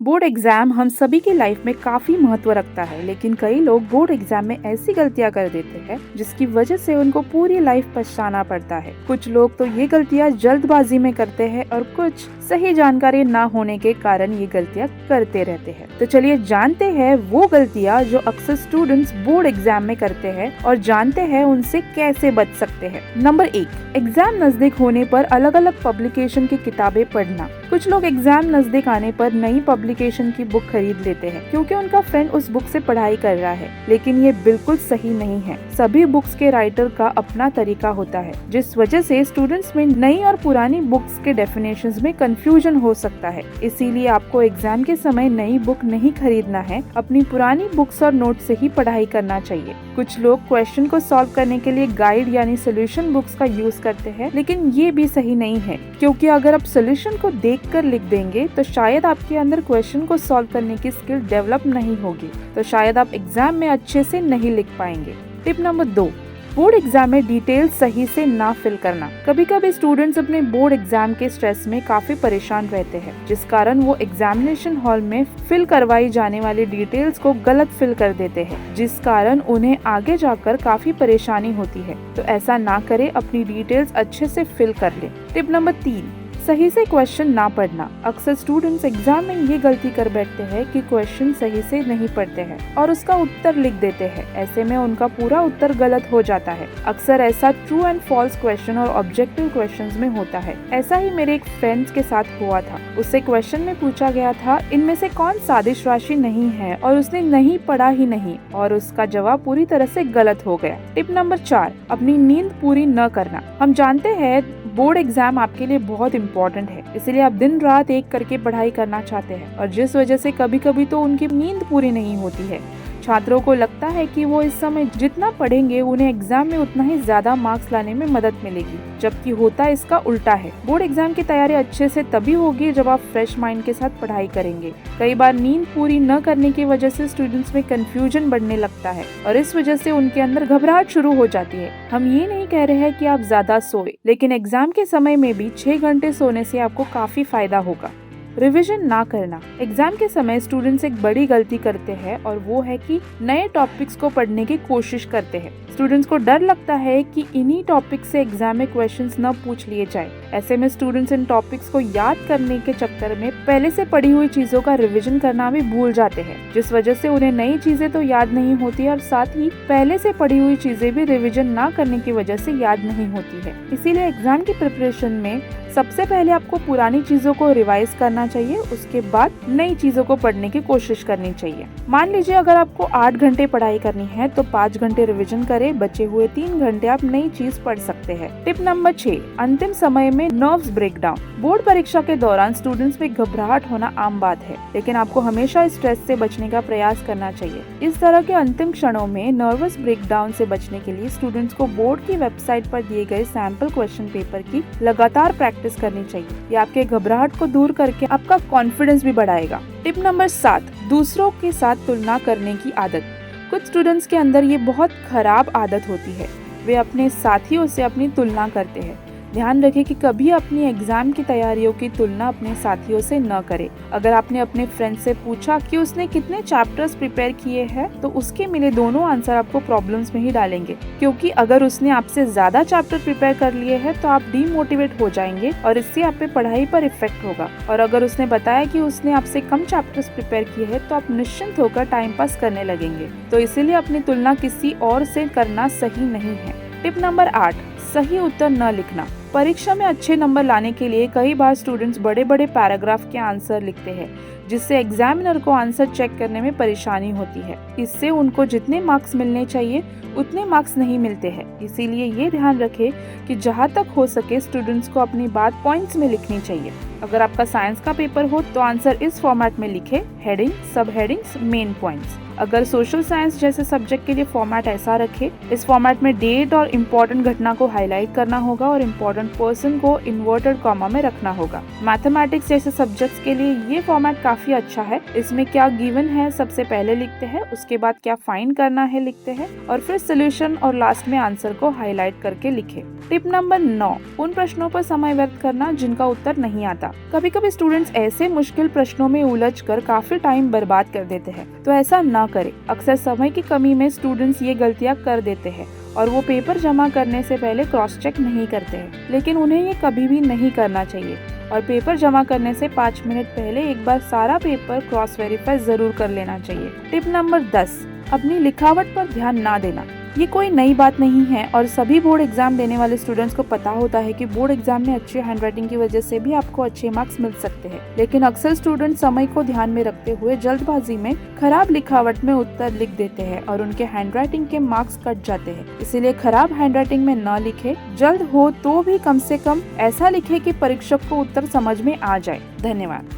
Board exam हम सभी की लाइफ में काफी महत्व रखता है, लेकिन कई लोग बोर्ड एग्जाम में ऐसी गलतियां कर देते हैं जिसकी वजह से उनको पूरी लाइफ पछताना पड़ता है। कुछ लोग तो ये गलतियां जल्दबाजी में करते हैं और कुछ सही जानकारी ना होने के कारण ये गलतियां करते रहते हैं। तो चलिए जानते हैं वो गलतियां जो अक्सर स्टूडेंट्स बोर्ड एग्जाम में करते हैं और जानते हैं उनसे कैसे बच सकते हैं। नंबर 1, एग्जाम नजदीक होने पर अलग अलग पब्लिकेशन की किताबें पढ़ना। कुछ लोग एग्जाम नजदीक आने पर नई पब्लिकेशन की बुक खरीद लेते हैं क्योंकि उनका फ्रेंड उस बुक से पढ़ाई कर रहा है, लेकिन ये बिल्कुल सही नहीं है। सभी बुक्स के राइटर का अपना तरीका होता है, जिस वजह से स्टूडेंट्स में नई और पुरानी बुक्स के डेफिनेशंस में कंफ्यूजन हो सकता है। इसीलिए आपको एग्जाम के समय नई बुक नहीं खरीदना है, अपनी पुरानी बुक्स और नोट से ही पढ़ाई करना चाहिए। कुछ लोग क्वेश्चन को सॉल्व करने के लिए गाइड यानी सोल्यूशन बुक्स का यूज करते हैं, लेकिन ये भी सही नहीं है, क्योंकि अगर आप सोल्यूशन को देखकर लिख देंगे तो शायद आपके अंदर क्वेश्चन को सॉल्व करने की स्किल डेवलप नहीं होगी, तो शायद आप एग्जाम में अच्छे से नहीं लिख पाएंगे। टिप नंबर 2, बोर्ड एग्जाम में डिटेल्स सही से ना फिल करना। कभी कभी स्टूडेंट्स अपने बोर्ड एग्जाम के स्ट्रेस में काफी परेशान रहते हैं, जिस कारण वो एग्जामिनेशन हॉल में फिल करवाई जाने वाली डिटेल्स को गलत फिल कर देते हैं, जिस कारण उन्हें आगे जाकर काफी परेशानी होती है। तो ऐसा ना करें, अपनी डिटेल्स अच्छे से फिल कर लें। टिप नंबर 3, सही से क्वेश्चन ना पढ़ना। अक्सर स्टूडेंट्स एग्जाम में ये गलती कर बैठते हैं कि क्वेश्चन सही से नहीं पढ़ते हैं और उसका उत्तर लिख देते हैं। ऐसे में उनका पूरा उत्तर गलत हो जाता है। अक्सर ऐसा ट्रू एंड फॉल्स क्वेश्चन और ऑब्जेक्टिव क्वेश्चंस में होता है। ऐसा ही मेरे एक फ्रेंड्स के साथ हुआ था। उससे क्वेश्चन में पूछा गया था, इनमें से कौन सादिश राशि नहीं है, और उसने नहीं पढ़ा ही नहीं और उसका जवाब पूरी तरह से गलत हो गया। टिप नंबर 4, अपनी नींद पूरी न करना। हम जानते हैं बोर्ड एग्जाम आपके लिए बहुत इम्पोर्टेंट है, इसलिए आप दिन रात एक करके पढ़ाई करना चाहते हैं, और जिस वजह से कभी कभी तो उनकी नींद पूरी नहीं होती है। छात्रों को लगता है कि वो इस समय जितना पढ़ेंगे उन्हें एग्जाम में उतना ही ज्यादा मार्क्स लाने में मदद मिलेगी, जबकि होता इसका उल्टा है। बोर्ड एग्जाम की तैयारी अच्छे से तभी होगी जब आप फ्रेश माइंड के साथ पढ़ाई करेंगे। कई बार नींद पूरी न करने की वजह से स्टूडेंट्स में कंफ्यूजन बढ़ने लगता है और इस वजह से उनके अंदर घबराहट शुरू हो जाती है। हम ये नहीं कह रहे हैं कि आप ज्यादा सोए, लेकिन एग्जाम के समय में भी 6 घंटे सोने से आपको काफी फायदा होगा। रिवीजन ना करना। एग्जाम के समय स्टूडेंट्स एक बड़ी गलती करते हैं और वो है कि नए टॉपिक्स को पढ़ने की कोशिश करते हैं। स्टूडेंट्स को डर लगता है कि इन्हीं टॉपिक से एग्जाम में क्वेश्चंस न पूछ लिए जाए। ऐसे में स्टूडेंट्स इन टॉपिक्स को याद करने के चक्कर में पहले से पढ़ी हुई चीजों का रिवीजन करना भी भूल जाते हैं, जिस वजह से उन्हें नई चीजें तो याद नहीं होती और साथ ही पहले से पढ़ी हुई चीजें भी रिवीजन ना करने की वजह से याद नहीं होती है। इसीलिए एग्जाम की प्रिपरेशन में सबसे पहले आपको पुरानी चीजों को रिवाइज करना चाहिए, उसके बाद नई चीजों को पढ़ने की कोशिश करनी चाहिए। मान लीजिए अगर आपको 8 घंटे पढ़ाई करनी है तो 5 घंटे रिवीजन करें, बचे हुए 3 घंटे आप नई चीज पढ़ सकते हैं। टिप नंबर 6, अंतिम समय में नर्व्स ब्रेकडाउन। बोर्ड परीक्षा के दौरान स्टूडेंट्स में घबराहट होना आम बात है, लेकिन आपको हमेशा स्ट्रेस से बचने का प्रयास करना चाहिए। इस तरह के अंतिम क्षणों में नर्वस ब्रेकडाउन से बचने के लिए स्टूडेंट्स को बोर्ड की वेबसाइट पर दिए गए सैंपल क्वेश्चन पेपर की लगातार प्रैक्टिस करनी चाहिए। ये आपके घबराहट को दूर करके आपका कॉन्फिडेंस भी बढ़ाएगा। टिप नंबर 7, दूसरों के साथ तुलना करने की आदत। कुछ स्टूडेंट्स के अंदर ये बहुत खराब आदत होती है, वे अपने साथियों से अपनी तुलना करते हैं। ध्यान रखें कि कभी अपनी एग्जाम की तैयारियों की तुलना अपने साथियों से न करें। अगर आपने अपने फ्रेंड से पूछा कि उसने कितने चैप्टर्स प्रिपेयर किए हैं, तो उसके मिले दोनों आंसर आपको प्रॉब्लम्स में ही डालेंगे, क्योंकि अगर उसने आपसे ज्यादा चैप्टर प्रिपेयर कर लिए हैं तो आप डीमोटिवेट हो जाएंगे और इससे आप पे पढ़ाई पर इफेक्ट होगा। और अगर उसने बताया कि उसने आपसे कम चैप्टर्स प्रिपेयर किए हैं तो आप निश्चिंत होकर टाइम पास करने लगेंगे। तो इसीलिए अपनी तुलना किसी और से करना सही नहीं है। टिप नंबर 8, सही उत्तर न लिखना। परीक्षा में अच्छे नंबर लाने के लिए कई बार स्टूडेंट्स बड़े बड़े पैराग्राफ के आंसर लिखते हैं, जिससे एग्जामिनर को आंसर चेक करने में परेशानी होती है। इससे उनको जितने मार्क्स मिलने चाहिए उतने मार्क्स नहीं मिलते हैं। इसीलिए ये ध्यान रखें कि जहाँ तक हो सके स्टूडेंट्स को अपनी बात पॉइंट्स में लिखनी चाहिए। अगर आपका साइंस का पेपर हो तो आंसर इस फॉर्मेट में लिखे, हेडिंग, सब हेडिंग्स, मेन पॉइंट्स। अगर सोशल साइंस जैसे सब्जेक्ट के लिए फॉर्मेट ऐसा रखे, इस फॉर्मेट में डेट और इम्पोर्टेंट घटना को हाईलाइट करना होगा और इम्पोर्टेंट पर्सन को इन्वर्टेड कॉमा में रखना होगा। मैथमेटिक्स जैसे सब्जेक्ट्स के लिए ये फॉर्मेट काफी अच्छा है। इसमें क्या गिवन है सबसे पहले लिखते हैं, उसके बाद क्या फाइंड करना है लिखते हैं और फिर सोल्यूशन और लास्ट में आंसर को हाईलाइट करके लिखे। टिप नंबर 9, उन प्रश्नों पर समय व्यर्थ करना जिनका उत्तर नहीं आता। कभी कभी स्टूडेंट्स ऐसे मुश्किल प्रश्नों में उलझकर काफी टाइम बर्बाद कर देते हैं, तो ऐसा ना करें। अक्सर समय की कमी में स्टूडेंट्स ये गलतियां कर देते हैं और वो पेपर जमा करने से पहले क्रॉस चेक नहीं करते हैं, लेकिन उन्हें ये कभी भी नहीं करना चाहिए और पेपर जमा करने से 5 मिनट पहले एक बार सारा पेपर क्रॉस वेरीफाई जरूर कर लेना चाहिए। टिप नंबर 10, अपनी लिखावट पर ध्यान ना देना। ये कोई नई बात नहीं है और सभी बोर्ड एग्जाम देने वाले स्टूडेंट्स को पता होता है कि बोर्ड एग्जाम में अच्छी हैंडराइटिंग की वजह से भी आपको अच्छे मार्क्स मिल सकते हैं। लेकिन अक्सर स्टूडेंट समय को ध्यान में रखते हुए जल्दबाजी में खराब लिखावट में उत्तर लिख देते हैं और उनके हैंडराइटिंग के मार्क्स कट जाते हैं। इसीलिए खराब हैंडराइटिंग में न लिखे, जल्द हो तो भी कम से कम ऐसा लिखे कि परीक्षक को उत्तर समझ में आ जाए। धन्यवाद।